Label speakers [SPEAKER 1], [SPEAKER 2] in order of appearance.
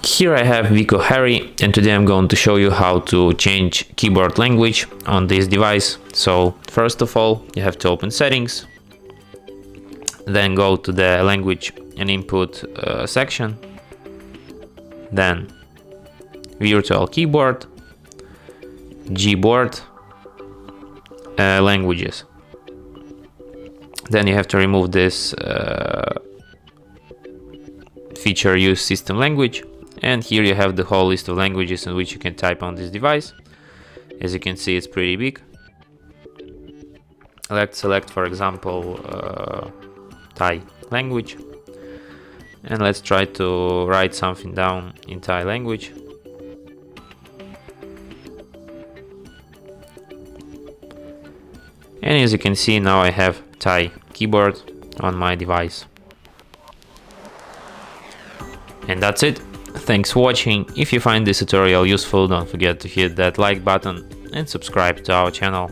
[SPEAKER 1] Here I have WIKO Harry, and today I'm going to show you how to change keyboard language on this device. So first of all, you have to open settings, then go to the language and input section, then virtual keyboard, Gboard, languages. Then you have to remove this feature use system language. And here you have the whole list of languages in which you can type on this device. As you can see, it's pretty big. Let's select, for example, Thai language. And let's try to write something down in Thai language. And as you can see, now I have Thai keyboard on my device. And that's it. Thanks for watching. If you find this tutorial useful, don't forget to hit that like button and subscribe to our channel.